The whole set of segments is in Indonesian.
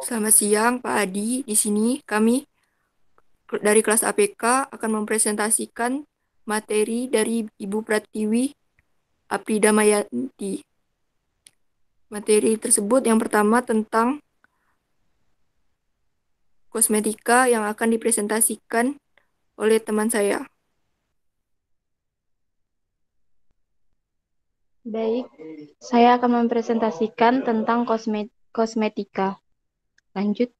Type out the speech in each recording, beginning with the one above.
Selamat siang, Pak Adi. Di sini kami dari kelas APK akan mempresentasikan materi dari Ibu Pratiwi Apridamayanti. Materi tersebut yang pertama tentang kosmetika yang akan dipresentasikan oleh teman saya. Baik, saya akan mempresentasikan tentang kosmetika. Lanjut,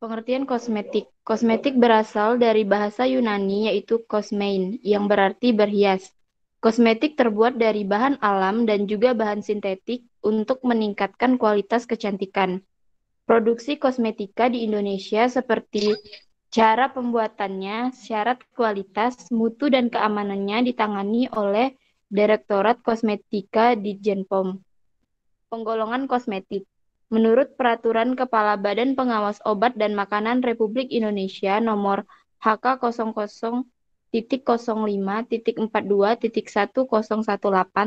pengertian kosmetik. Kosmetik berasal dari bahasa Yunani yaitu kosmein, yang berarti berhias. Kosmetik terbuat dari bahan alam dan juga bahan sintetik untuk meningkatkan kualitas kecantikan. Produksi kosmetika di Indonesia seperti cara pembuatannya, syarat kualitas, mutu dan keamanannya ditangani oleh Direktorat Kosmetika di Jenpom. Penggolongan kosmetik. Menurut Peraturan Kepala Badan Pengawas Obat dan Makanan Republik Indonesia nomor HK00.05.42.1018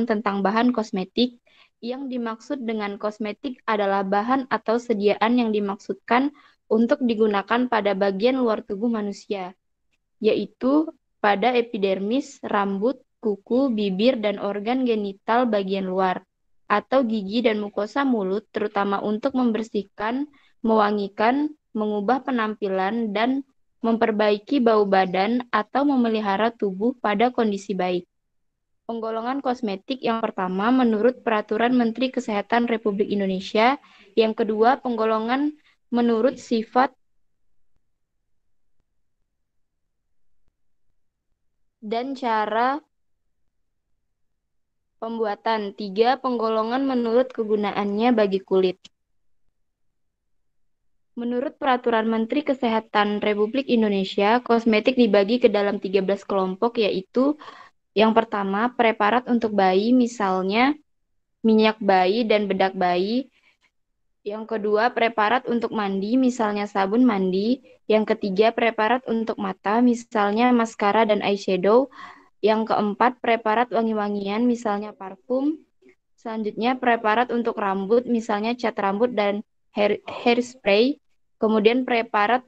tentang bahan kosmetik, yang dimaksud dengan kosmetik adalah bahan atau sediaan yang dimaksudkan untuk digunakan pada bagian luar tubuh manusia, yaitu pada epidermis, rambut, kuku, bibir, dan organ genital bagian luar, atau gigi dan mukosa mulut, terutama untuk membersihkan, mewangikan, mengubah penampilan, dan memperbaiki bau badan atau memelihara tubuh pada kondisi baik. Penggolongan kosmetik yang pertama menurut Peraturan Menteri Kesehatan Republik Indonesia, yang kedua penggolongan menurut sifat dan cara pembuatan. Tiga, penggolongan menurut kegunaannya bagi kulit. Menurut Peraturan Menteri Kesehatan Republik Indonesia, kosmetik dibagi ke dalam 13 kelompok, yaitu yang pertama, preparat untuk bayi, misalnya minyak bayi dan bedak bayi. Yang kedua, preparat untuk mandi, misalnya sabun mandi. Yang ketiga, preparat untuk mata, misalnya maskara dan eyeshadow. Yang keempat, preparat wangi-wangian, misalnya parfum. Selanjutnya, preparat untuk rambut, misalnya cat rambut dan hairspray. Kemudian, preparat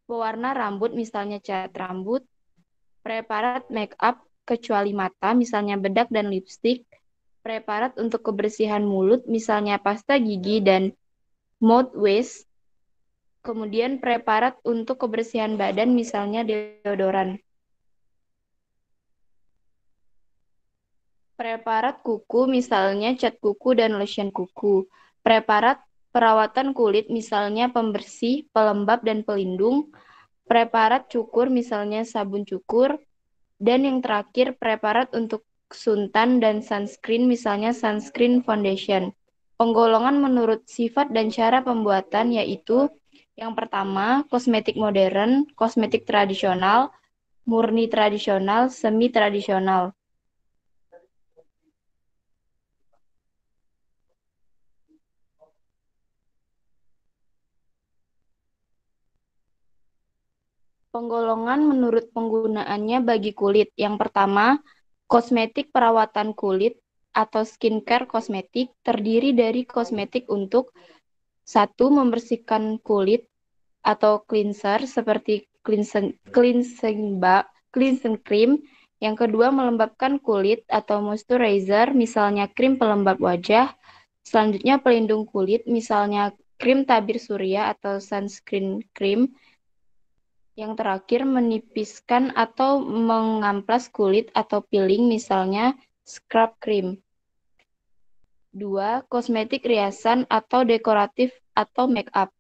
pewarna rambut, misalnya cat rambut. Preparat make up, kecuali mata, misalnya bedak dan lipstick. Preparat untuk kebersihan mulut, misalnya pasta gigi dan mouthwash. Kemudian, preparat untuk kebersihan badan, misalnya deodoran. Preparat kuku, misalnya cat kuku dan lotion kuku. Preparat perawatan kulit, misalnya pembersih, pelembab, dan pelindung. Preparat cukur, misalnya sabun cukur. Dan yang terakhir, preparat untuk suntan dan sunscreen, misalnya sunscreen foundation. Penggolongan menurut sifat dan cara pembuatan yaitu yang pertama, kosmetik modern, kosmetik tradisional, murni tradisional, semi tradisional. Penggolongan menurut penggunaannya bagi kulit. Yang pertama, kosmetik perawatan kulit atau skincare kosmetik terdiri dari kosmetik untuk satu, membersihkan kulit atau cleanser seperti cleansing cream. Yang kedua, melembabkan kulit atau moisturizer, misalnya krim pelembab wajah. Selanjutnya, pelindung kulit, misalnya krim tabir surya atau sunscreen cream. Yang terakhir, menipiskan atau mengamplas kulit atau peeling, misalnya scrub cream. Dua, kosmetik riasan atau dekoratif atau make up.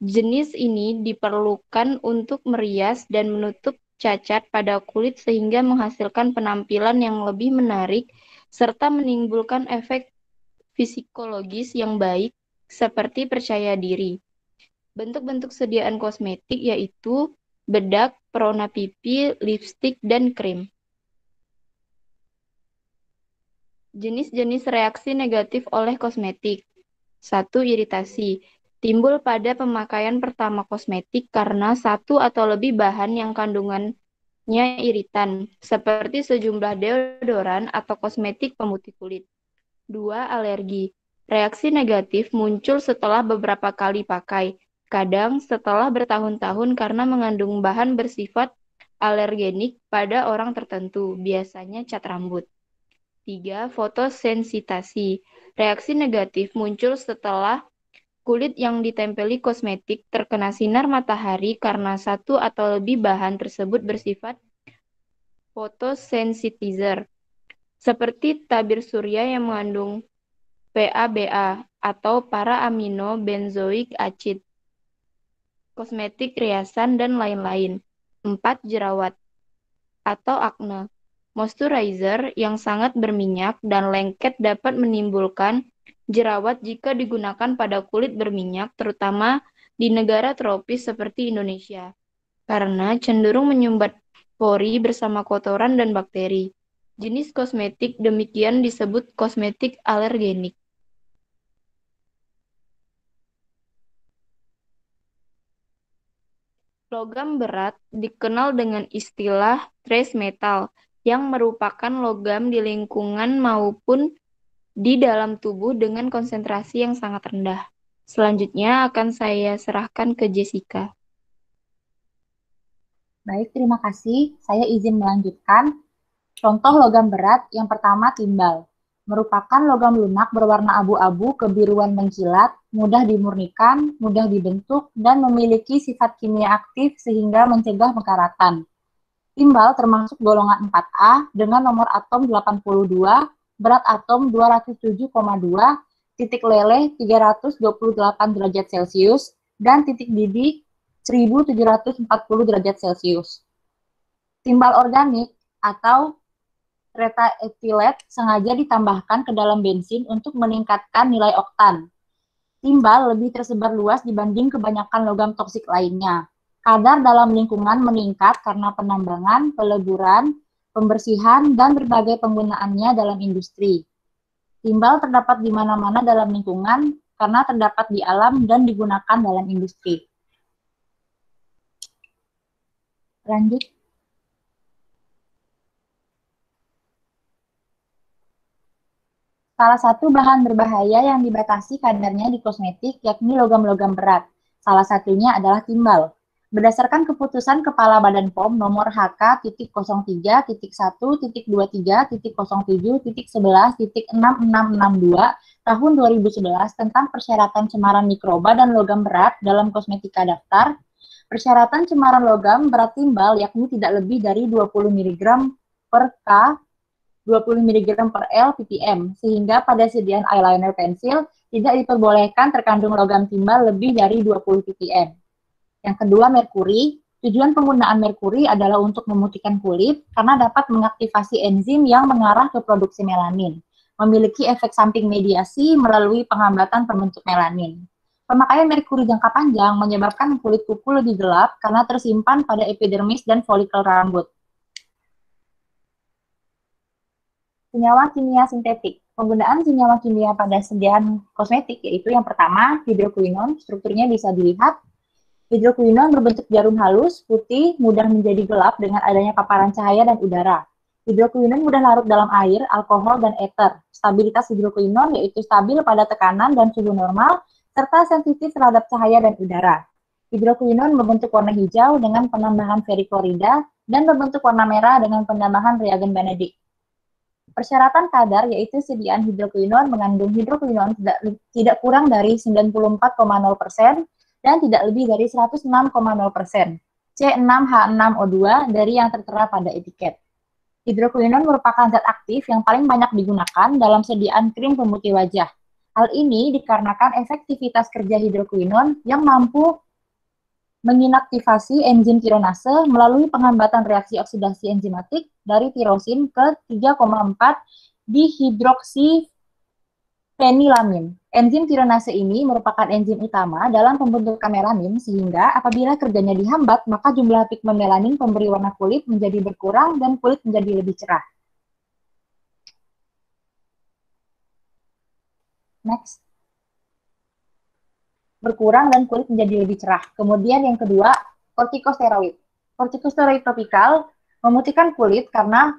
Jenis ini diperlukan untuk merias dan menutup cacat pada kulit sehingga menghasilkan penampilan yang lebih menarik serta menimbulkan efek psikologis yang baik seperti percaya diri. Bentuk-bentuk sediaan kosmetik yaitu bedak, perona pipi, lipstik, dan krim. Jenis-jenis reaksi negatif oleh kosmetik. Satu, iritasi. Timbul pada pemakaian pertama kosmetik karena satu atau lebih bahan yang kandungannya iritan, seperti sejumlah deodoran atau kosmetik pemutih kulit. Dua, alergi. Reaksi negatif muncul setelah beberapa kali pakai, kadang setelah bertahun-tahun karena mengandung bahan bersifat alergenik pada orang tertentu, biasanya cat rambut. 3. Fotosensitasi. Reaksi negatif muncul setelah kulit yang ditempeli kosmetik terkena sinar matahari karena satu atau lebih bahan tersebut bersifat fotosensitizer, seperti tabir surya yang mengandung PABA atau para-amino benzoic acid, kosmetik, riasan, dan lain-lain. 4. Jerawat atau akne. Moisturizer yang sangat berminyak dan lengket dapat menimbulkan jerawat jika digunakan pada kulit berminyak, terutama di negara tropis seperti Indonesia, karena cenderung menyumbat pori bersama kotoran dan bakteri. Jenis kosmetik demikian disebut kosmetik alergenik. Logam berat dikenal dengan istilah trace metal, yang merupakan logam di lingkungan maupun di dalam tubuh dengan konsentrasi yang sangat rendah. Selanjutnya akan saya serahkan ke Jessica. Baik, terima kasih. Saya izin melanjutkan. Contoh logam berat yang pertama timbal. Merupakan logam lunak berwarna abu-abu kebiruan mengkilat, mudah dimurnikan, mudah dibentuk, dan memiliki sifat kimia aktif sehingga mencegah pengkaratan. Timbal termasuk golongan 4A dengan nomor atom 82, berat atom 207,2, titik leleh 328 derajat Celcius, dan titik didih 1740 derajat Celcius. Timbal organik atau tretaethylet sengaja ditambahkan ke dalam bensin untuk meningkatkan nilai oktan. Timbal lebih tersebar luas dibanding kebanyakan logam toksik lainnya. Kadar dalam lingkungan meningkat karena penambangan, peleburan, pembersihan, dan berbagai penggunaannya dalam industri. Timbal terdapat di mana-mana dalam lingkungan karena terdapat di alam dan digunakan dalam industri. Lanjut. Salah satu bahan berbahaya yang dibatasi kadarnya di kosmetik yakni logam-logam berat. Salah satunya adalah timbal. Berdasarkan keputusan Kepala Badan POM nomor HK.03.23.23.07.11.6662 tahun 2011 tentang persyaratan cemaran mikroba dan logam berat dalam kosmetika daftar, persyaratan cemaran logam berat timbal yakni tidak lebih dari 20 mg per K 20 mg per L ppm, sehingga pada sediaan eyeliner pensil tidak diperbolehkan terkandung logam timbal lebih dari 20 ppm. Yang kedua, merkuri. Tujuan penggunaan merkuri adalah untuk memutihkan kulit karena dapat mengaktifasi enzim yang mengarah ke produksi melanin. Memiliki efek samping mediasi melalui penghambatan pembentuk melanin. Pemakaian merkuri jangka panjang menyebabkan kulit kuku lebih gelap karena tersimpan pada epidermis dan folikel rambut. Senyawa kimia sintetik. Penggunaan senyawa kimia pada sediaan kosmetik yaitu yang pertama, hidroquinon. Strukturnya bisa dilihat. Hidroquinon berbentuk jarum halus, putih, mudah menjadi gelap dengan adanya paparan cahaya dan udara. Hidroquinon mudah larut dalam air, alkohol, dan ether. Stabilitas hidroquinon yaitu stabil pada tekanan dan suhu normal, serta sensitif terhadap cahaya dan udara. Hidroquinon berbentuk warna hijau dengan penambahan ferriklorida dan berbentuk warna merah dengan penambahan reagen Benedict. Persyaratan kadar yaitu sediaan hidroquinon mengandung hidroquinon tidak kurang dari 94,0% dan tidak lebih dari 106,0% C6H6O2 dari yang tertera pada etiket. Hidroquinon merupakan zat aktif yang paling banyak digunakan dalam sediaan krim pemutih wajah. Hal ini dikarenakan efektivitas kerja hidroquinon yang mampu menginaktivasi enzim tironase melalui penghambatan reaksi oksidasi enzimatik dari tirosin ke 3,4 dihidroksifenilamin. Enzim tironase ini merupakan enzim utama dalam pembentukan melanin, sehingga apabila kerjanya dihambat, maka jumlah pigmen melanin pemberi warna kulit menjadi berkurang dan kulit menjadi lebih cerah. Next. Berkurang dan kulit menjadi lebih cerah. Kemudian yang kedua, kortikosteroid. Kortikosteroid topikal memutihkan kulit karena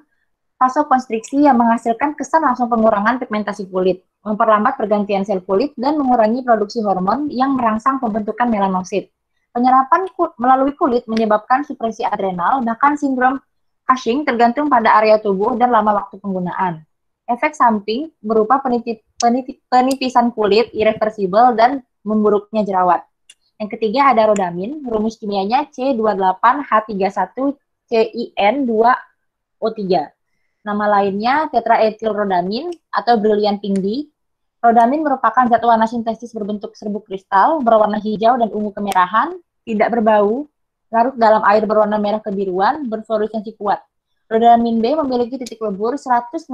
vasokonstriksi yang menghasilkan kesan langsung pengurangan pigmentasi kulit. memperlambat pergantian sel kulit, dan mengurangi produksi hormon yang merangsang pembentukan melanosit. Penyerapan melalui kulit menyebabkan supresi adrenal, bahkan sindrom Cushing tergantung pada area tubuh dan lama waktu penggunaan. Efek samping berupa penipisan kulit irreversibel dan memburuknya jerawat. Yang ketiga ada rodamin, rumus kimianya C28H31CIN2O3. Nama lainnya tetraethylrodamin atau brilliant pink D. Rodamin merupakan zat warna sintesis berbentuk serbuk kristal, berwarna hijau dan ungu kemerahan, tidak berbau, larut dalam air berwarna merah kebiruan, berfluoresensi kuat. Rodamin B memiliki titik lebur 165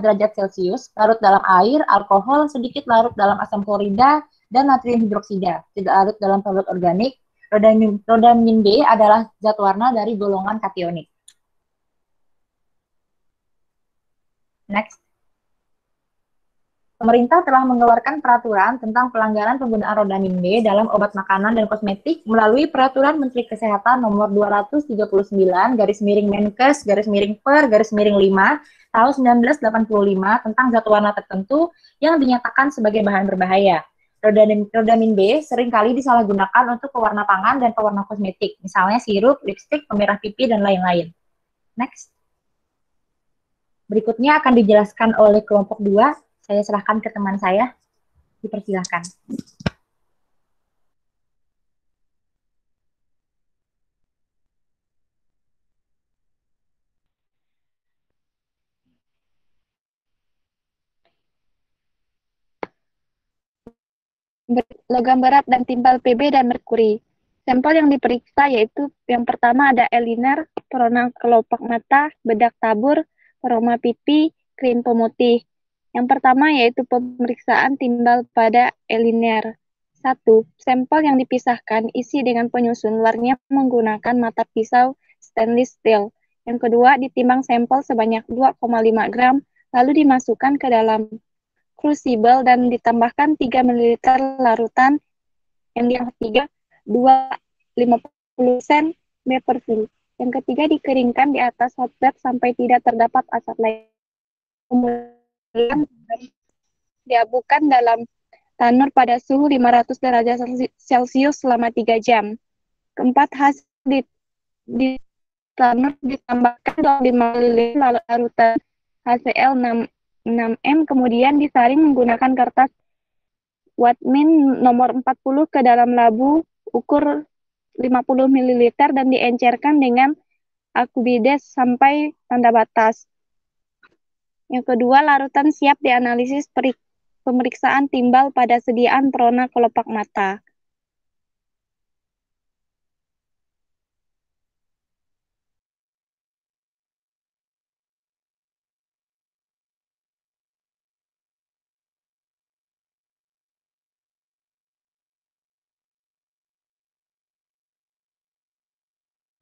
derajat Celcius, larut dalam air, alkohol, sedikit larut dalam asam klorida, dan natrium hidroksida, tidak larut dalam pelarut organik. Rodamin B adalah zat warna dari golongan kationik. Next. Pemerintah telah mengeluarkan peraturan tentang pelanggaran penggunaan rodamin B dalam obat makanan dan kosmetik melalui Peraturan Menteri Kesehatan Nomor 239/Menkes/Per/5 tahun 1985 tentang zat warna tertentu yang dinyatakan sebagai bahan berbahaya. Rodamin B seringkali disalahgunakan untuk pewarna pangan dan pewarna kosmetik, misalnya sirup, lipstik, pemerah pipi, dan lain-lain. Next. Berikutnya akan dijelaskan oleh kelompok 2. Saya serahkan ke teman saya. Dipersilahkan. Logam berat dan timbal Pb dan merkuri. Sampel yang diperiksa yaitu yang pertama ada eliner, corona kelopak mata, bedak tabur, aroma pipi, krim pemutih. Yang pertama yaitu pemeriksaan timbal pada eliner. 1. Sampel yang dipisahkan isi dengan penyusun luarnya menggunakan mata pisau stainless steel. Yang kedua, ditimbang sampel sebanyak 2,5 gram, lalu dimasukkan ke dalam crucible dan ditambahkan 3 ml larutan. Yang ketiga, 2,50% mercury. Yang ketiga, dikeringkan di atas hot plate sampai tidak terdapat asap lain. Kemudian diabukan dalam tanur pada suhu 500 derajat Celcius selama 3 jam. Keempat, hasil di tanur ditambahkan 25 ml larutan HCl 6M, kemudian disaring menggunakan kertas Whatmin nomor 40 ke dalam labu ukur 50 ml dan diencerkan dengan akubides sampai tanda batas. Yang kedua, larutan siap dianalisis pemeriksaan timbal pada sediaan perona kelopak mata.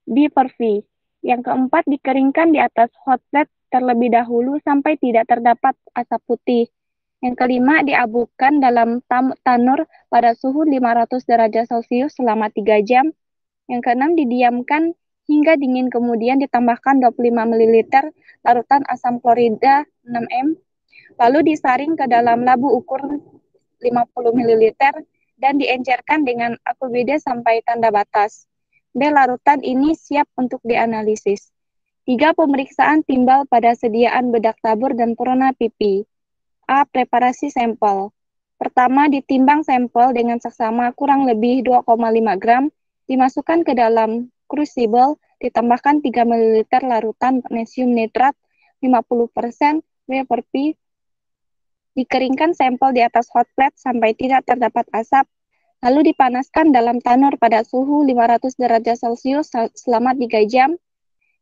B per V. Yang keempat, dikeringkan di atas hot plate terlebih dahulu sampai tidak terdapat asap putih. Yang kelima, diabukan dalam tanur pada suhu 500 derajat Celcius selama 3 jam. Yang keenam, didiamkan hingga dingin, kemudian ditambahkan 25 ml larutan asam klorida 6M, lalu disaring ke dalam labu ukur 50 ml dan diencerkan dengan akubides sampai tanda batas. B. Larutan ini siap untuk dianalisis. 3. Pemeriksaan timbal pada sediaan bedak tabur dan perona pipi. A. Preparasi sampel. Pertama, ditimbang sampel dengan seksama kurang lebih 2,5 gram, dimasukkan ke dalam crucible, ditambahkan 3 ml larutan magnesium nitrat 50% W per P, dikeringkan sampel di atas hot plate sampai tidak terdapat asap, lalu dipanaskan dalam tanur pada suhu 500 derajat Celcius selama 3 jam,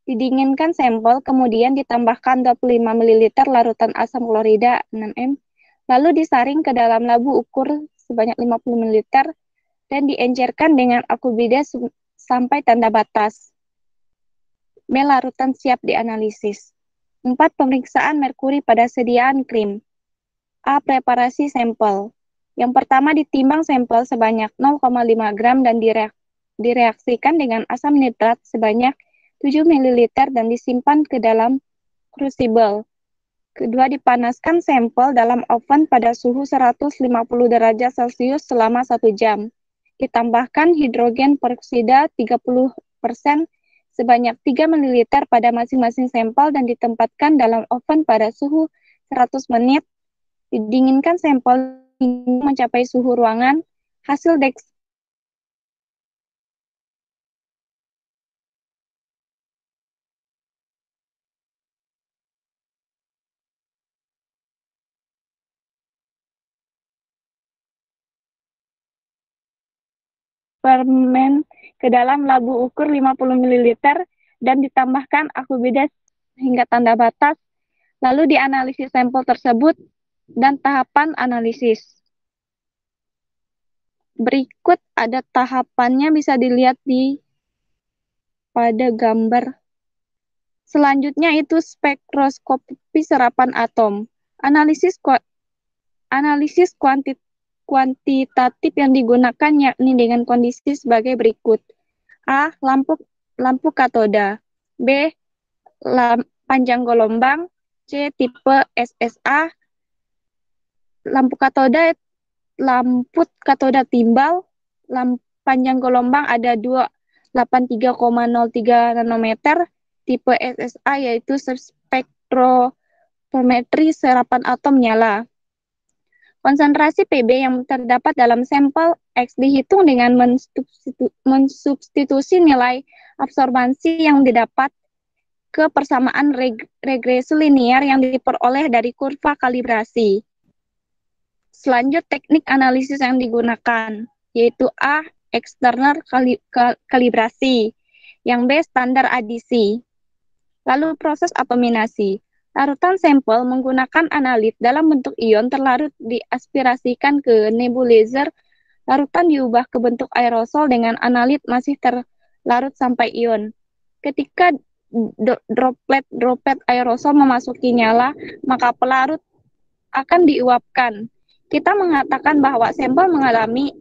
didinginkan sampel, kemudian ditambahkan 25 ml larutan asam klorida 6M, lalu disaring ke dalam labu ukur sebanyak 50 ml dan diencerkan dengan akubides sampai tanda batas. B. Larutan siap dianalisis. 4. Pemeriksaan merkuri pada sediaan krim. A. Preparasi sampel. Yang pertama, ditimbang sampel sebanyak 0,5 gram dan direaksikan dengan asam nitrat sebanyak 7 ml dan disimpan ke dalam crucible. Kedua, dipanaskan sampel dalam oven pada suhu 150 derajat Celcius selama 1 jam. Ditambahkan hidrogen peroksida 30% sebanyak 3 ml pada masing-masing sampel dan ditempatkan dalam oven pada suhu 100 menit. Didinginkan sampel hingga mencapai suhu ruangan. Hasil permen ke dalam labu ukur 50 ml dan ditambahkan akubides hingga tanda batas. Lalu dianalisis sampel tersebut dan tahapan analisis. Berikut ada tahapannya, bisa dilihat pada gambar. Selanjutnya itu spektroskopi serapan atom. Analisis kuantitatif yang digunakan yakni dengan kondisi sebagai berikut. A. Lampu katoda. B. Panjang gelombang. C. Tipe SSA. Lampu katoda timbal. Panjang gelombang ada 283,03 nanometer. Tipe SSA yaitu spektrometri serapan atom nyala. Konsentrasi Pb yang terdapat dalam sampel X dihitung dengan mensubstitusi nilai absorbansi yang didapat ke persamaan regresi linear yang diperoleh dari kurva kalibrasi. Selanjut teknik analisis yang digunakan, yaitu A. Eksternal kalibrasi, yang B. Standar adisi. Lalu proses atominasi. Larutan sampel menggunakan analit dalam bentuk ion terlarut diaspirasikan ke nebulizer. Larutan diubah ke bentuk aerosol dengan analit masih terlarut sampai ion. Ketika droplet aerosol memasuki nyala, maka pelarut akan diuapkan. Kita mengatakan bahwa sampel mengalami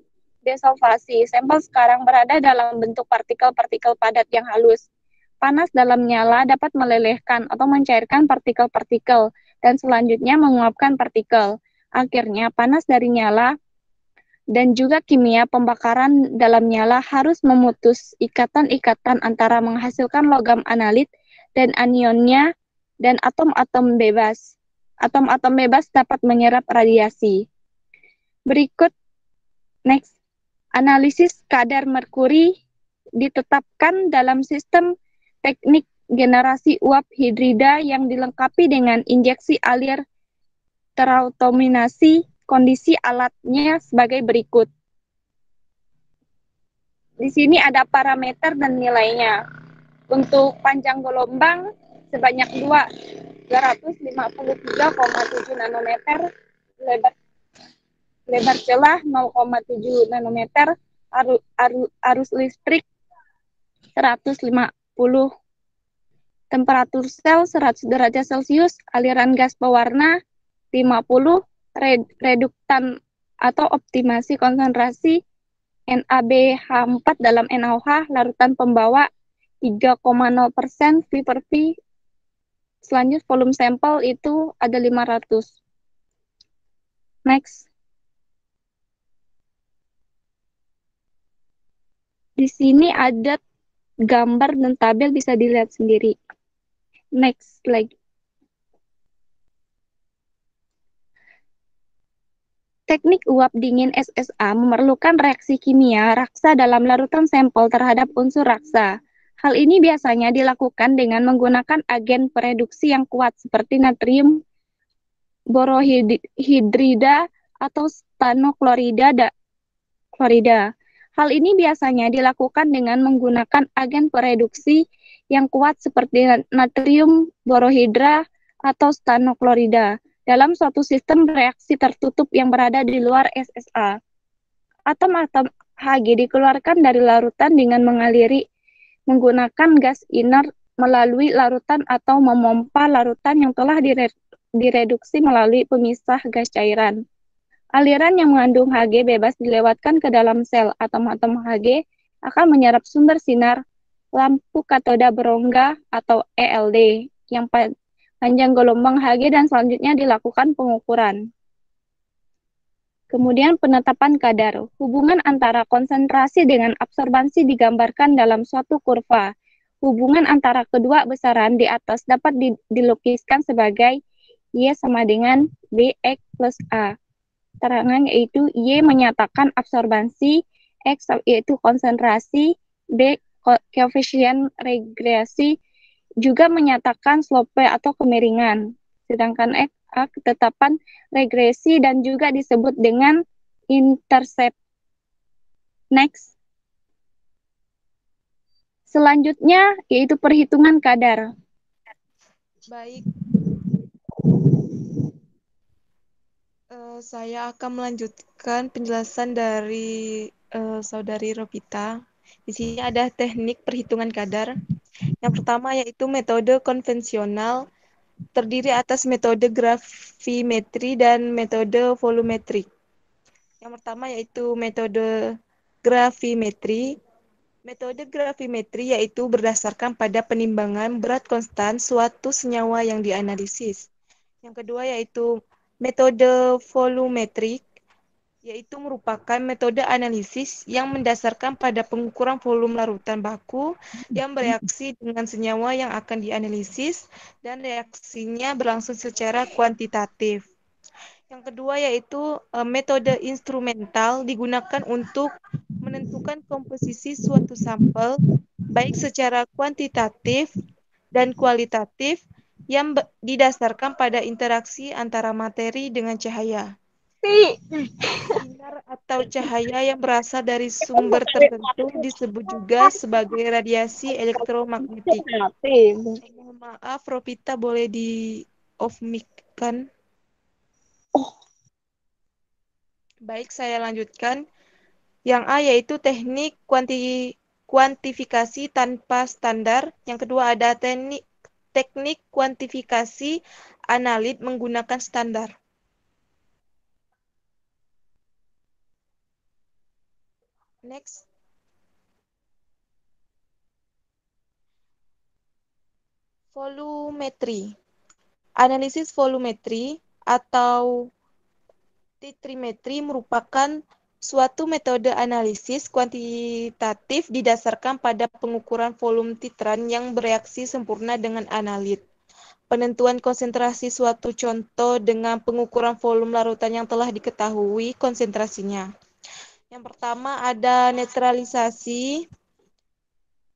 desolvasi. Sampel sekarang berada dalam bentuk partikel-partikel padat yang halus. Panas dalam nyala dapat melelehkan atau mencairkan partikel-partikel dan selanjutnya menguapkan partikel. Akhirnya, panas dari nyala dan juga kimia pembakaran dalam nyala harus memutus ikatan-ikatan antara menghasilkan logam analit dan anionnya dan atom-atom bebas. Atom-atom bebas dapat menyerap radiasi. Berikut, next, analisis kadar merkuri ditetapkan dalam sistem teknik generasi uap hidrida yang dilengkapi dengan injeksi alir terautominasi. Kondisi alatnya sebagai berikut. Di sini ada parameter dan nilainya. Untuk panjang gelombang sebanyak 253,7 nanometer, lebar celah 0,7 nanometer, arus listrik 150, temperatur sel 100 derajat Celcius, aliran gas pewarna 50, reduktan atau optimasi konsentrasi NaBH4 dalam NaOH, larutan pembawa 3,0% V per V. Selanjutnya volume sampel itu ada 500. Next. Di sini ada gambar dan tabel, bisa dilihat sendiri. Next lagi. Teknik uap dingin SSA memerlukan reaksi kimia raksa dalam larutan sampel terhadap unsur raksa. Hal ini biasanya dilakukan dengan menggunakan agen pereduksi yang kuat seperti natrium borohidrida atau stanoklorida. Hal ini biasanya dilakukan dengan menggunakan agen pereduksi yang kuat seperti natrium borohidra atau stanoklorida dalam suatu sistem reaksi tertutup yang berada di luar SSA. Atom-atom Hg dikeluarkan dari larutan dengan mengaliri menggunakan gas inert melalui larutan atau memompa larutan yang telah direduksi melalui pemisah gas cairan. Aliran yang mengandung Hg bebas dilewatkan ke dalam sel. Atom-atom Hg akan menyerap sumber sinar lampu katoda berongga atau ELD yang panjang gelombang Hg, dan selanjutnya dilakukan pengukuran. Kemudian penetapan kadar. Hubungan antara konsentrasi dengan absorbansi digambarkan dalam suatu kurva. Hubungan antara kedua besaran di atas dapat dilukiskan sebagai Y sama dengan Bx plus A. Keterangan yaitu Y menyatakan absorbansi, X yaitu konsentrasi, B koefisien regresi, juga menyatakan slope atau kemiringan. Sedangkan X ketetapan regresi dan juga disebut dengan intercept. Next. Selanjutnya yaitu perhitungan kadar. Baik, saya akan melanjutkan penjelasan dari Saudari Ropita. Di sini ada teknik perhitungan kadar. Yang pertama yaitu metode konvensional, terdiri atas metode gravimetri dan metode volumetrik. Yang pertama yaitu metode gravimetri. Metode gravimetri yaitu berdasarkan pada penimbangan berat konstan suatu senyawa yang dianalisis. Yang kedua yaitu metode volumetrik, yaitu merupakan metode analisis yang mendasarkan pada pengukuran volume larutan baku yang bereaksi dengan senyawa yang akan dianalisis dan reaksinya berlangsung secara kuantitatif. Yang kedua yaitu metode instrumental, digunakan untuk menentukan komposisi suatu sampel baik secara kuantitatif dan kualitatif yang didasarkan pada interaksi antara materi dengan cahaya. Sinar atau cahaya yang berasal dari sumber tertentu disebut juga sebagai radiasi elektromagnetik. Mohon maaf, Ropita boleh di off mic kan? Baik, saya lanjutkan. Yang A yaitu teknik kuantifikasi tanpa standar. Yang kedua ada teknik kuantifikasi analit menggunakan standar. Next. Volumetri. Analisis volumetri atau titrimetri merupakan suatu metode analisis kuantitatif didasarkan pada pengukuran volume titran yang bereaksi sempurna dengan analit. Penentuan konsentrasi suatu contoh dengan pengukuran volume larutan yang telah diketahui konsentrasinya. Yang pertama ada netralisasi,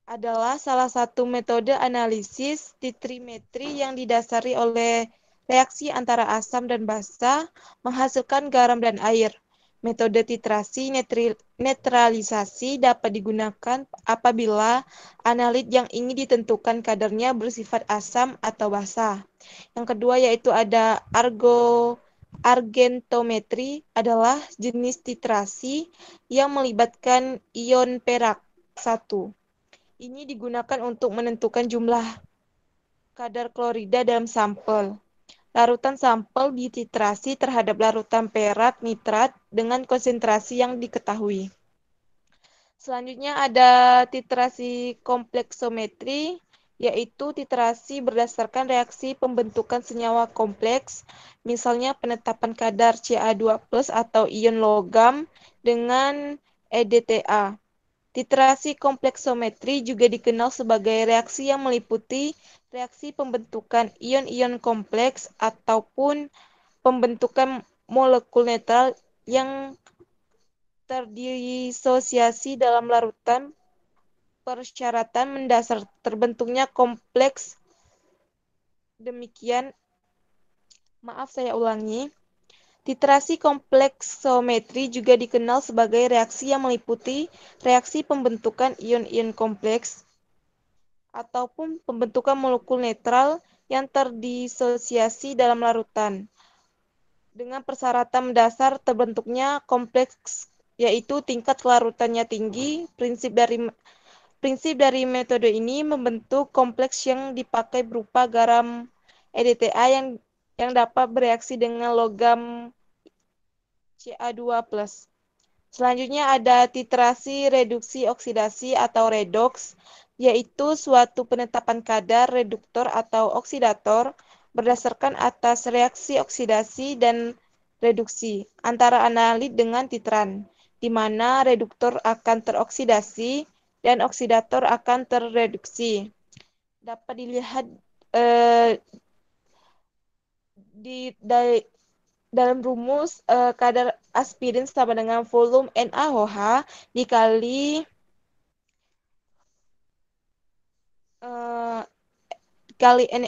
adalah salah satu metode analisis titrimetri yang didasari oleh reaksi antara asam dan basa menghasilkan garam dan air. Metode titrasi netralisasi dapat digunakan apabila analit yang ingin ditentukan kadarnya bersifat asam atau basa. Yang kedua yaitu ada argentometri, adalah jenis titrasi yang melibatkan ion perak 1. Ini digunakan untuk menentukan jumlah kadar klorida dalam sampel. Larutan sampel dititrasi terhadap larutan perak nitrat dengan konsentrasi yang diketahui. Selanjutnya ada titrasi kompleksometri, yaitu titrasi berdasarkan reaksi pembentukan senyawa kompleks, misalnya penetapan kadar Ca2+ atau ion logam dengan EDTA. Titrasi kompleksometri juga dikenal sebagai reaksi yang meliputi reaksi pembentukan ion-ion kompleks ataupun pembentukan molekul netral yang terdisosiasi dalam larutan. Persyaratan mendasar terbentuknya kompleks demikian. Maaf, saya ulangi. Titrasi kompleksometri juga dikenal sebagai reaksi yang meliputi reaksi pembentukan ion-ion kompleks ataupun pembentukan molekul netral yang terdisosiasi dalam larutan. Dengan persyaratan mendasar terbentuknya kompleks, yaitu tingkat kelarutannya tinggi. Prinsip dari metode ini membentuk kompleks yang dipakai berupa garam EDTA yang dapat bereaksi dengan logam Ca2+. Selanjutnya ada titrasi reduksi oksidasi atau redox, yaitu suatu penetapan kadar reduktor atau oksidator berdasarkan atas reaksi oksidasi dan reduksi antara analit dengan titran, di mana reduktor akan teroksidasi dan oksidator akan terreduksi. Dapat dilihat dalam rumus kadar aspirin sama dengan volume NaOH dikali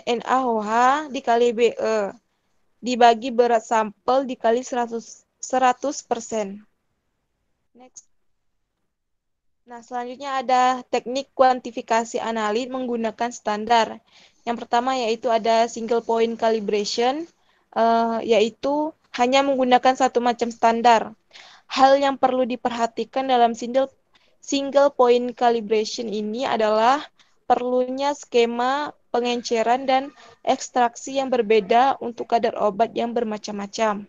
NaOH dikali Be dibagi berat sampel dikali 100%. Next. Nah, selanjutnya ada teknik kuantifikasi analit menggunakan standar. Yang pertama yaitu ada single point calibration, yaitu hanya menggunakan satu macam standar. Hal yang perlu diperhatikan dalam single point calibration ini adalah perlunya skema pengenceran dan ekstraksi yang berbeda untuk kadar obat yang bermacam-macam.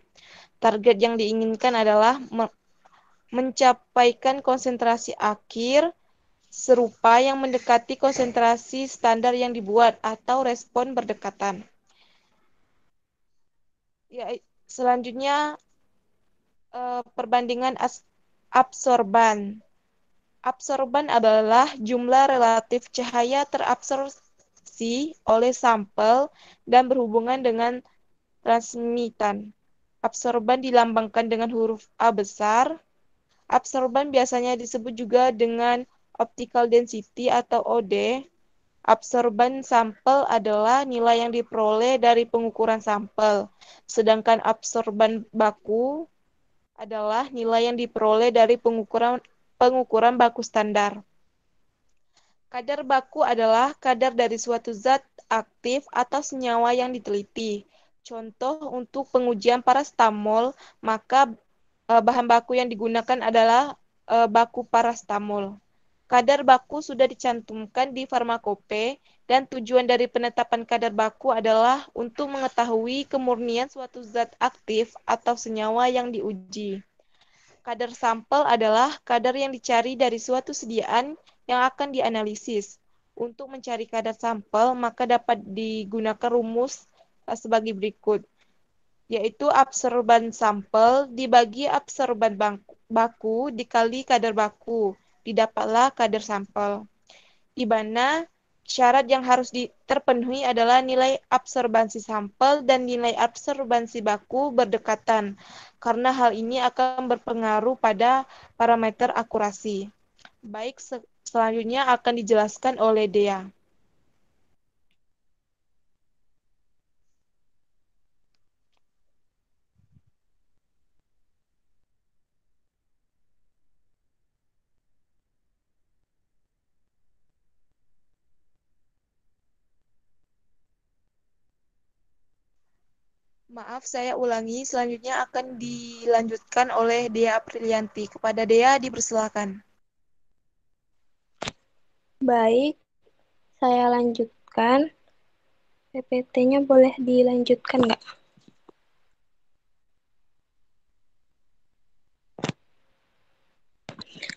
Target yang diinginkan adalah mencapaikan konsentrasi akhir serupa yang mendekati konsentrasi standar yang dibuat atau respon berdekatan. Ya, selanjutnya perbandingan absorban. Absorban adalah jumlah relatif cahaya terabsorpsi oleh sampel dan berhubungan dengan transmitan. Absorban dilambangkan dengan huruf A besar. Absorban biasanya disebut juga dengan optical density atau OD. Absorban sampel adalah nilai yang diperoleh dari pengukuran sampel, sedangkan absorban baku adalah nilai yang diperoleh dari pengukuran baku standar. Kadar baku adalah kadar dari suatu zat aktif atau senyawa yang diteliti. Contoh untuk pengujian parastamol, maka bahan baku yang digunakan adalah baku parastamol. Kadar baku sudah dicantumkan di farmakope dan tujuan dari penetapan kadar baku adalah untuk mengetahui kemurnian suatu zat aktif atau senyawa yang diuji. Kadar sampel adalah kadar yang dicari dari suatu sediaan yang akan dianalisis. Untuk mencari kadar sampel, maka dapat digunakan rumus sebagai berikut, yaitu absorban sampel dibagi absorban baku dikali kadar baku, didapatlah kadar sampel. Di mana syarat yang harus terpenuhi adalah nilai absorbansi sampel dan nilai absorbansi baku berdekatan, karena hal ini akan berpengaruh pada parameter akurasi. Baik, selanjutnya akan dijelaskan oleh Dea. Maaf, saya ulangi. Selanjutnya akan dilanjutkan oleh Dea Aprilianti. Kepada Dea, dipersilakan. Baik, saya lanjutkan. PPT-nya boleh dilanjutkan nggak?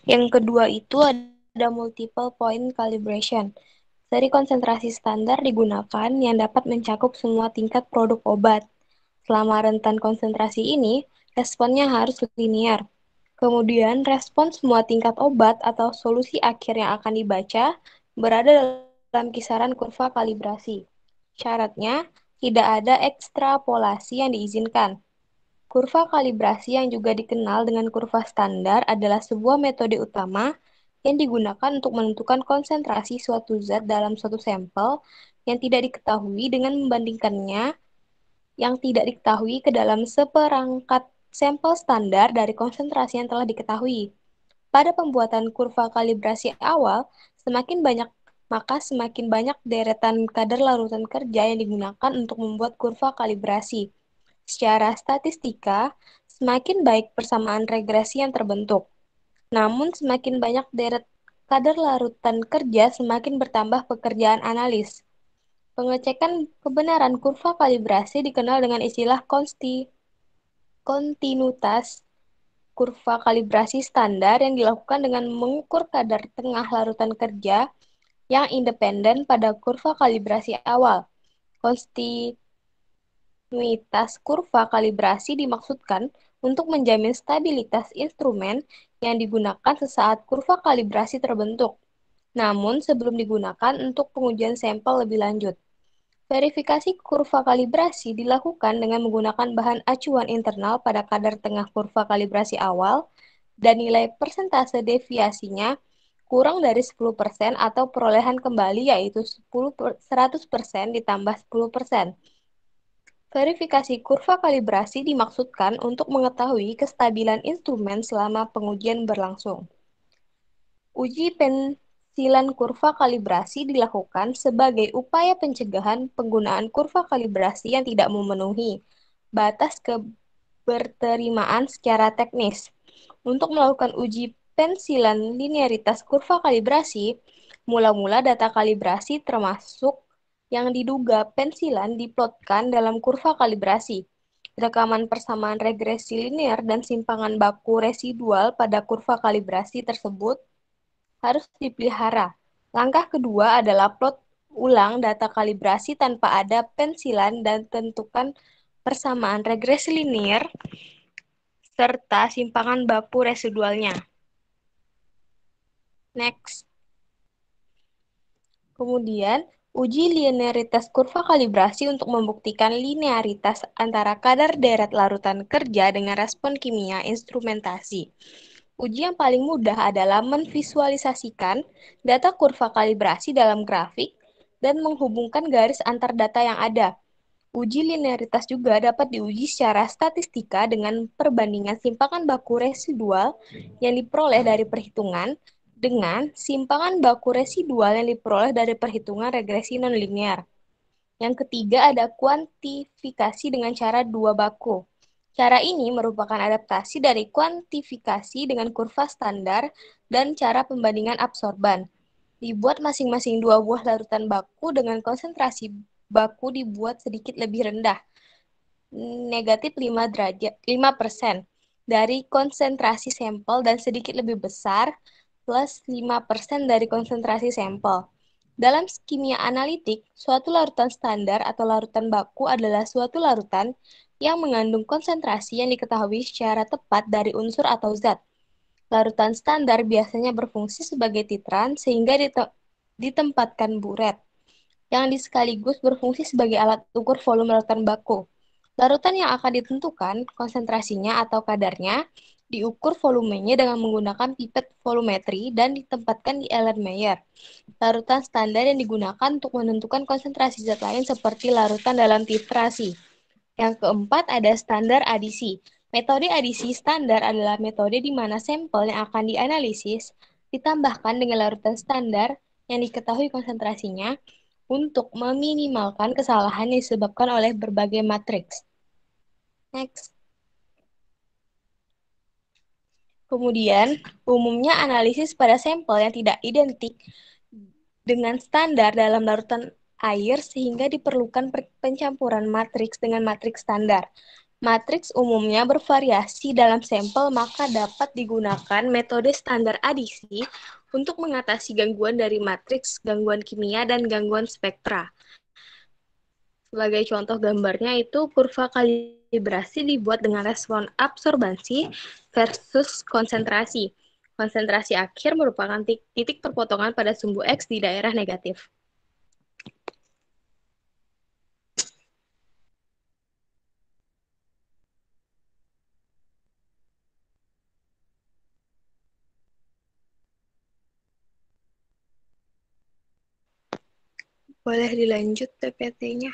Yang kedua itu ada multiple point calibration. Dari konsentrasi standar digunakan yang dapat mencakup semua tingkat produk obat. Selama rentan konsentrasi ini, responnya harus linear. Kemudian, respon semua tingkat obat atau solusi akhir yang akan dibaca berada dalam kisaran kurva kalibrasi. Syaratnya, tidak ada ekstrapolasi yang diizinkan. Kurva kalibrasi yang juga dikenal dengan kurva standar adalah sebuah metode utama yang digunakan untuk menentukan konsentrasi suatu zat dalam suatu sampel yang tidak diketahui dengan membandingkannya yang tidak diketahui ke dalam seperangkat sampel standar dari konsentrasi yang telah diketahui. Pada pembuatan kurva kalibrasi awal, semakin banyak deretan kadar larutan kerja yang digunakan untuk membuat kurva kalibrasi. Secara statistika, semakin baik persamaan regresi yang terbentuk. Namun, semakin banyak deret kadar larutan kerja, semakin bertambah pekerjaan analis. Pengecekan kebenaran kurva kalibrasi dikenal dengan istilah kontinuitas kurva kalibrasi standar yang dilakukan dengan mengukur kadar tengah larutan kerja yang independen pada kurva kalibrasi awal. Kontinuitas kurva kalibrasi dimaksudkan untuk menjamin stabilitas instrumen yang digunakan sesaat kurva kalibrasi terbentuk, namun sebelum digunakan untuk pengujian sampel lebih lanjut. Verifikasi kurva kalibrasi dilakukan dengan menggunakan bahan acuan internal pada kadar tengah kurva kalibrasi awal dan nilai persentase deviasinya kurang dari 10% atau perolehan kembali yaitu 100% ditambah 10%. Verifikasi kurva kalibrasi dimaksudkan untuk mengetahui kestabilan instrumen selama pengujian berlangsung. Uji pensilan kurva kalibrasi dilakukan sebagai upaya pencegahan penggunaan kurva kalibrasi yang tidak memenuhi batas keberterimaan secara teknis. Untuk melakukan uji pensilan linearitas kurva kalibrasi, mula-mula data kalibrasi termasuk yang diduga pensilan diplotkan dalam kurva kalibrasi. Rekaman persamaan regresi linear dan simpangan baku residual pada kurva kalibrasi tersebut harus dipelihara. Langkah kedua adalah plot ulang data kalibrasi tanpa ada pensilan dan tentukan persamaan regresi linear serta simpangan baku residualnya. Next. Kemudian, uji linearitas kurva kalibrasi untuk membuktikan linearitas antara kadar deret larutan kerja dengan respon kimia instrumentasi. Uji yang paling mudah adalah memvisualisasikan data kurva kalibrasi dalam grafik dan menghubungkan garis antar data yang ada. Uji linearitas juga dapat diuji secara statistika dengan perbandingan simpangan baku residual yang diperoleh dari perhitungan dengan simpangan baku residual yang diperoleh dari perhitungan regresi nonlinear. Yang ketiga ada kuantifikasi dengan cara dua baku. Cara ini merupakan adaptasi dari kuantifikasi dengan kurva standar dan cara pembandingan absorban. Dibuat masing-masing dua buah larutan baku dengan konsentrasi baku dibuat sedikit lebih rendah, negatif 5% dari konsentrasi sampel dan sedikit lebih besar, plus 5% dari konsentrasi sampel. Dalam kimia analitik, suatu larutan standar atau larutan baku adalah suatu larutan yang mengandung konsentrasi yang diketahui secara tepat dari unsur atau zat. Larutan standar biasanya berfungsi sebagai titran sehingga ditempatkan buret, yang sekaligus berfungsi sebagai alat ukur volume larutan baku. Larutan yang akan ditentukan konsentrasinya atau kadarnya diukur volumenya dengan menggunakan pipet volumetri dan ditempatkan di Erlenmeyer. Larutan standar yang digunakan untuk menentukan konsentrasi zat lain seperti larutan dalam titrasi. Yang keempat ada standar adisi. Metode adisi standar adalah metode di mana sampel yang akan dianalisis ditambahkan dengan larutan standar yang diketahui konsentrasinya untuk meminimalkan kesalahan yang disebabkan oleh berbagai matriks. Next. Kemudian, umumnya analisis pada sampel yang tidak identik dengan standar dalam larutan air sehingga diperlukan pencampuran matriks dengan matriks standar. Matriks umumnya bervariasi dalam sampel, maka dapat digunakan metode standar adisi untuk mengatasi gangguan dari matriks, gangguan kimia, dan gangguan spektra. Sebagai contoh gambarnya itu kurva kalibrasi dibuat dengan respon absorbansi versus konsentrasi. Konsentrasi akhir merupakan titik perpotongan pada sumbu X di daerah negatif. Boleh dilanjut PPT-nya.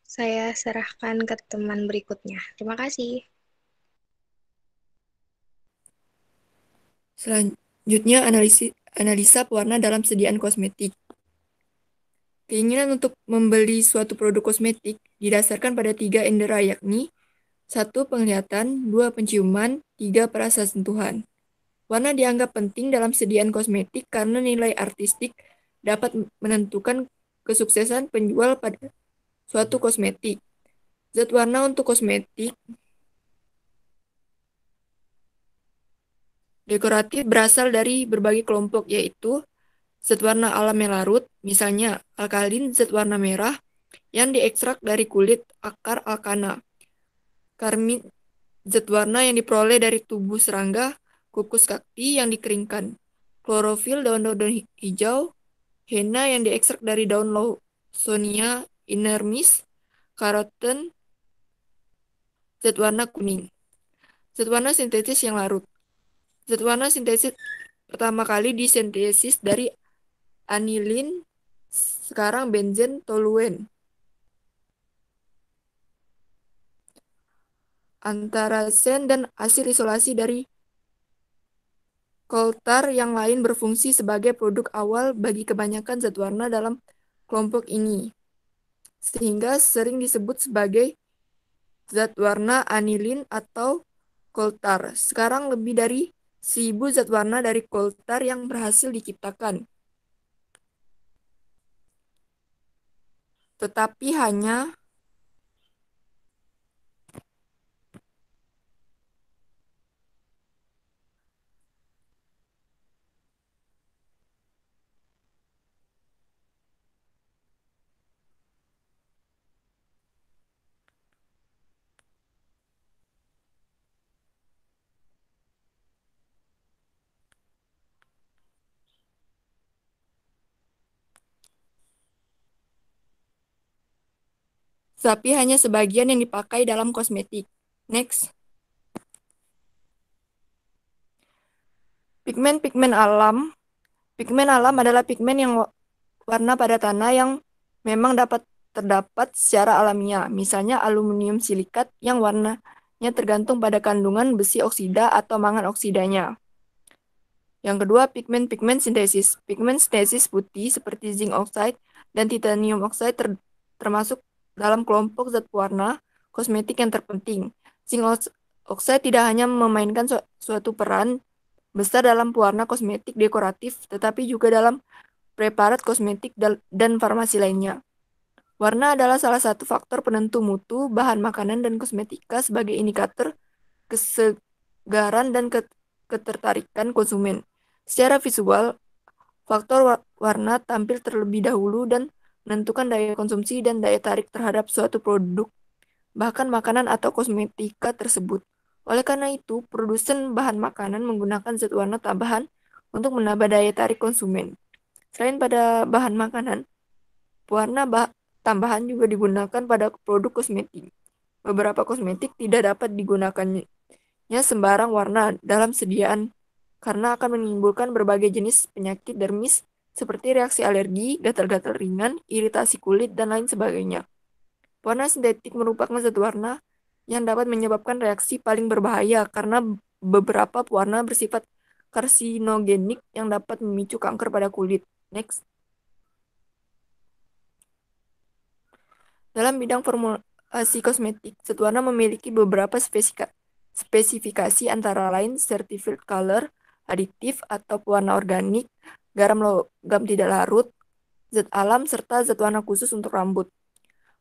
Saya serahkan ke teman berikutnya. Terima kasih. Selanjutnya analisa pewarna dalam sediaan kosmetik. Keinginan untuk membeli suatu produk kosmetik didasarkan pada 3 indera, yakni 1. Penglihatan, 2. Penciuman, 3. Perasa sentuhan. Warna dianggap penting dalam sediaan kosmetik karena nilai artistik dapat menentukan kesuksesan penjual pada suatu kosmetik. Zat warna untuk kosmetik dekoratif berasal dari berbagai kelompok, yaitu zat warna alam yang larut, misalnya alkalin zat warna merah yang diekstrak dari kulit akar alkana. Karmin zat warna yang diperoleh dari tubuh serangga, kukus kakti yang dikeringkan. Klorofil daun-daun hijau, henna yang diekstrak dari daun Lawsonia inermis, karoten zat warna kuning. Zat warna sintetis yang larut. Zat warna sintesis pertama kali disintesis dari anilin, sekarang benzen toluen. Antara sen dan asid isolasi dari coal-tar yang lain berfungsi sebagai produk awal bagi kebanyakan zat warna dalam kelompok ini, sehingga sering disebut sebagai zat warna anilin atau coal-tar. Sekarang lebih dari 1.000 zat warna dari coal-tar yang berhasil diciptakan. Tetapi hanya sebagian yang dipakai dalam kosmetik. Next. Pigmen-pigmen alam. Pigmen alam adalah pigmen yang warna pada tanah yang memang terdapat secara alamiah. Misalnya aluminium silikat yang warnanya tergantung pada kandungan besi oksida atau mangan oksidanya. Yang kedua, pigmen-pigmen sintesis. Pigmen sintesis putih seperti zinc oxide dan titanium oxide termasuk dalam kelompok zat pewarna kosmetik yang terpenting. Zinc oxide tidak hanya memainkan suatu peran besar dalam pewarna kosmetik dekoratif, tetapi juga dalam preparat kosmetik dan farmasi lainnya. Warna adalah salah satu faktor penentu mutu bahan makanan dan kosmetika sebagai indikator kesegaran dan ketertarikan konsumen. Secara visual, faktor warna tampil terlebih dahulu dan menentukan daya konsumsi dan daya tarik terhadap suatu produk, bahkan makanan atau kosmetika tersebut. Oleh karena itu, produsen bahan makanan menggunakan zat warna tambahan untuk menambah daya tarik konsumen. Selain pada bahan makanan, pewarna tambahan juga digunakan pada produk kosmetik. Beberapa kosmetik tidak dapat digunakannya sembarang warna dalam sediaan karena akan menimbulkan berbagai jenis penyakit dermis seperti reaksi alergi, gatal-gatal ringan, iritasi kulit, dan lain sebagainya. Warna sintetik merupakan zat warna yang dapat menyebabkan reaksi paling berbahaya karena beberapa pewarna bersifat karsinogenik yang dapat memicu kanker pada kulit. Next. Dalam bidang formulasi kosmetik, zat warna memiliki beberapa spesifikasi antara lain certified color, aditif atau pewarna organik, garam logam tidak larut, zat alam, serta zat warna khusus untuk rambut.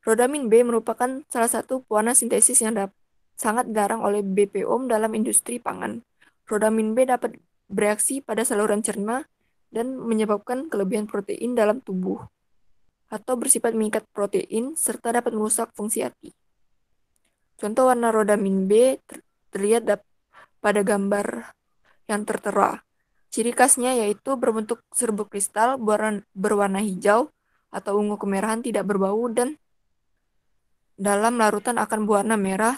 Rodamin B merupakan salah satu pewarna sintesis yang sangat dilarang oleh BPOM dalam industri pangan. Rodamin B dapat bereaksi pada saluran cerna dan menyebabkan kelebihan protein dalam tubuh atau bersifat mengikat protein serta dapat merusak fungsi hati. Contoh warna rodamin B terlihat pada gambar yang tertera. Ciri khasnya yaitu berbentuk serbuk kristal berwarna hijau atau ungu kemerahan tidak berbau dan dalam larutan akan berwarna merah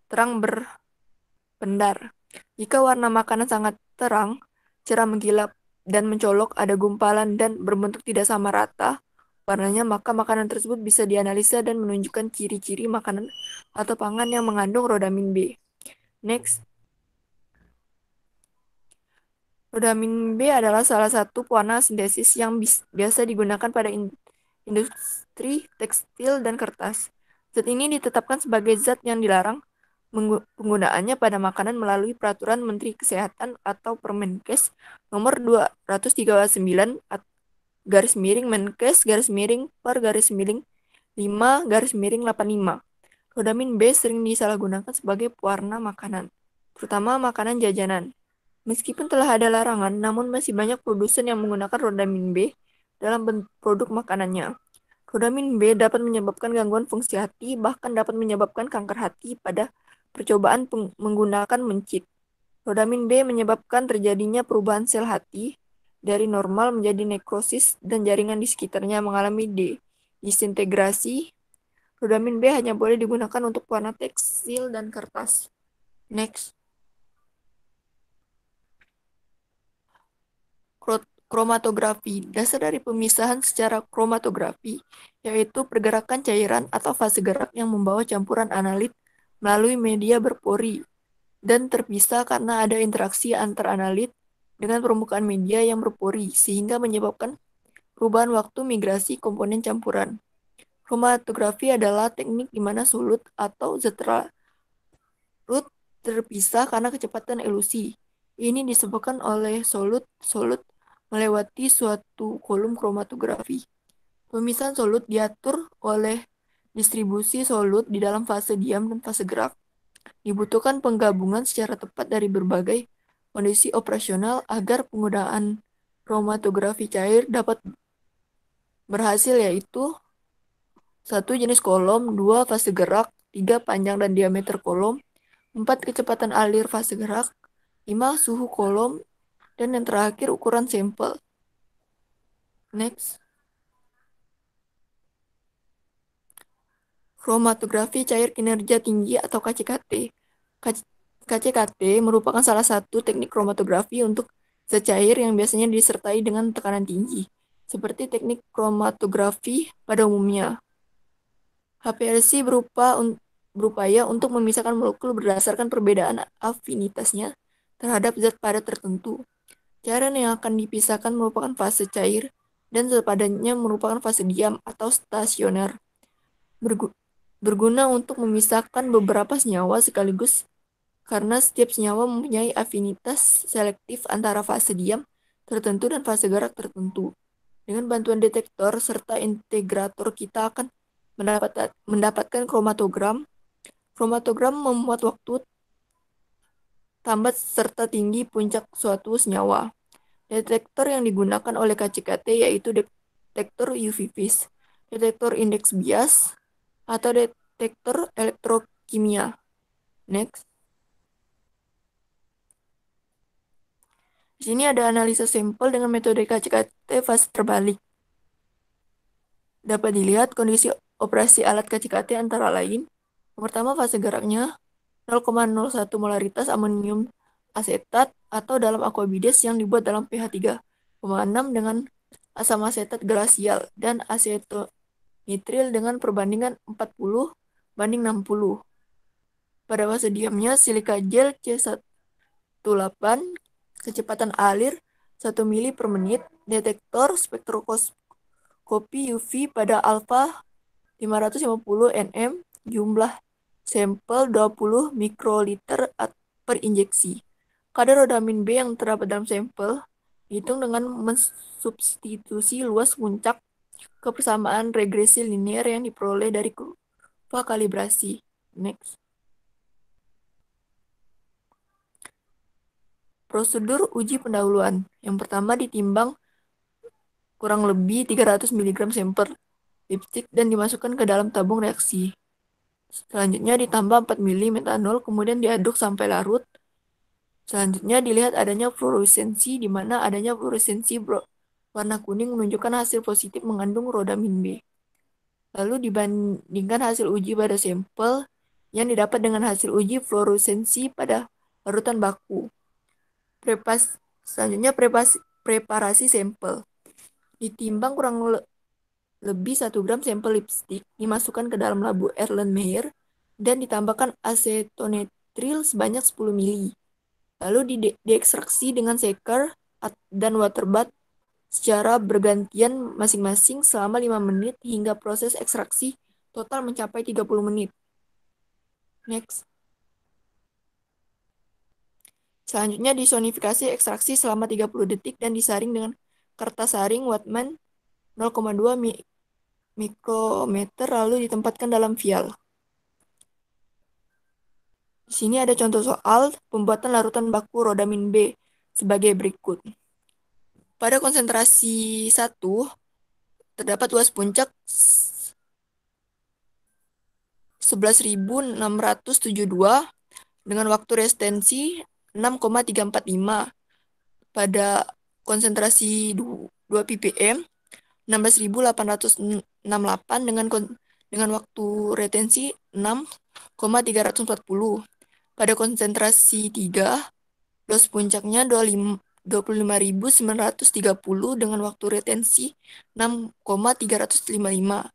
terang berpendar. Jika warna makanan sangat terang, cerah mengkilap dan mencolok, ada gumpalan dan berbentuk tidak sama rata warnanya, maka makanan tersebut bisa dianalisa dan menunjukkan ciri-ciri makanan atau pangan yang mengandung rodamin B. Next. Rodamin B adalah salah satu pewarna sintesis yang biasa digunakan pada industri tekstil dan kertas. Zat ini ditetapkan sebagai zat yang dilarang penggunaannya pada makanan melalui Peraturan Menteri Kesehatan atau Permenkes nomor 239 /Menkes/per/5/85. Rodamin B sering disalahgunakan sebagai pewarna makanan, terutama makanan jajanan. Meskipun telah ada larangan, namun masih banyak produsen yang menggunakan rodamin B dalam produk makanannya. Rodamin B dapat menyebabkan gangguan fungsi hati, bahkan dapat menyebabkan kanker hati pada percobaan menggunakan mencit. Rodamin B menyebabkan terjadinya perubahan sel hati dari normal menjadi nekrosis dan jaringan di sekitarnya mengalami disintegrasi. Rodamin B hanya boleh digunakan untuk pewarna tekstil dan kertas. Next. Kromatografi. Dasar dari pemisahan secara kromatografi yaitu pergerakan cairan atau fase gerak yang membawa campuran analit melalui media berpori dan terpisah karena ada interaksi antar analit dengan permukaan media yang berpori sehingga menyebabkan perubahan waktu migrasi komponen campuran. Kromatografi adalah teknik di mana solut atau zat larut terpisah karena kecepatan elusi. Ini disebabkan oleh solut melewati suatu kolom kromatografi. Pemisahan solut diatur oleh distribusi solut di dalam fase diam dan fase gerak. Dibutuhkan penggabungan secara tepat dari berbagai kondisi operasional agar penggunaan kromatografi cair dapat berhasil, yaitu 1. Jenis kolom, 2. Fase gerak, 3. Panjang dan diameter kolom, 4. Kecepatan alir fase gerak, 5. Suhu kolom, dan yang terakhir ukuran sampel. Next. Kromatografi cair kinerja tinggi atau KCKT. KCKT merupakan salah satu teknik kromatografi untuk zat cair yang biasanya disertai dengan tekanan tinggi, seperti teknik kromatografi pada umumnya. HPLC berupaya untuk memisahkan molekul berdasarkan perbedaan afinitasnya terhadap zat padat tertentu. Cairan yang akan dipisahkan merupakan fase cair dan zat padatnya merupakan fase diam atau stasioner. Berguna untuk memisahkan beberapa senyawa sekaligus karena setiap senyawa mempunyai afinitas selektif antara fase diam tertentu dan fase gerak tertentu. Dengan bantuan detektor serta integrator kita akan mendapatkan kromatogram. Kromatogram memuat waktu tambat serta tinggi puncak suatu senyawa. Detektor yang digunakan oleh KCKT yaitu detektor UV vis, detektor indeks bias, atau detektor elektrokimia. Next. Di sini ada analisa sampel dengan metode KCKT fase terbalik. Dapat dilihat kondisi operasi alat KCKT antara lain. Yang pertama, fase geraknya 0,01 molaritas amonium asetat atau dalam aquabides yang dibuat dalam pH 3,6 dengan asam asetat glasial dan asetonitril dengan perbandingan 40:60. Pada fase diamnya silika gel C18, kecepatan alir 1 mili per menit, detektor spektroskopi UV pada alfa 550 nm, jumlah sampel 20 mikroliter per injeksi. Kadar rodamin B yang terdapat dalam sampel dihitung dengan mensubstitusi luas puncak ke persamaan regresi linear yang diperoleh dari kurva kalibrasi. Next. Prosedur uji pendahuluan. Yang pertama, ditimbang kurang lebih 300 mg sampel lipstick dan dimasukkan ke dalam tabung reaksi. Selanjutnya ditambah 4 mili metanol, kemudian diaduk sampai larut. Selanjutnya dilihat adanya fluoresensi, di mana adanya fluoresensi warna kuning menunjukkan hasil positif mengandung rodamin B. Lalu dibandingkan hasil uji pada sampel yang didapat dengan hasil uji fluoresensi pada larutan baku. Selanjutnya preparasi sampel. Ditimbang kurang lebih 1 gram sampel lipstick, dimasukkan ke dalam labu Erlenmeyer dan ditambahkan asetonetril sebanyak 10 mili. Lalu diekstraksi dengan shaker dan water bath secara bergantian masing-masing selama 5 menit hingga proses ekstraksi total mencapai 30 menit. Next. Selanjutnya disonifikasi ekstraksi selama 30 detik dan disaring dengan kertas saring Wattmann 0,2 mikrometer lalu ditempatkan dalam vial. Di sini ada contoh soal pembuatan larutan baku rodamin B sebagai berikut. Pada konsentrasi 1, terdapat luas puncak 11.672 dengan waktu restensi 6,345. Pada konsentrasi 2 ppm 16.868 dengan waktu retensi 6,340. Pada konsentrasi 3, dos puncaknya 25.930 dengan waktu retensi 6,355.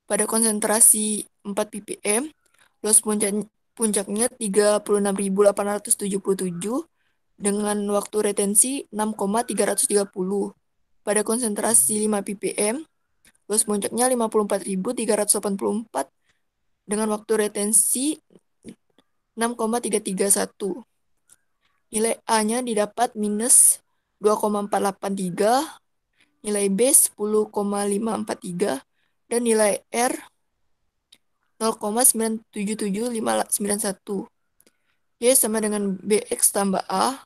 Pada konsentrasi 4 ppm, dos puncaknya 36.877 dengan waktu retensi 6,330. Pada konsentrasi 5 ppm, dos puncaknya 54.384 dengan waktu retensi 6,331. Nilai A-nya didapat minus 2,483, nilai B 10,543, dan nilai R 0,977591. Y sama dengan BX tambah A.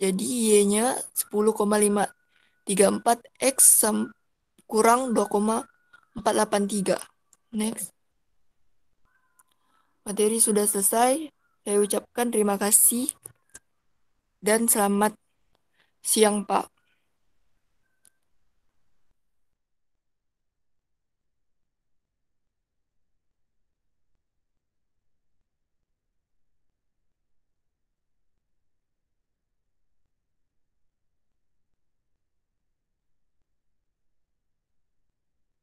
Jadi Y-nya 10,534X kurang 2,483. Next. Materi sudah selesai. Saya ucapkan terima kasih dan selamat siang, Pak.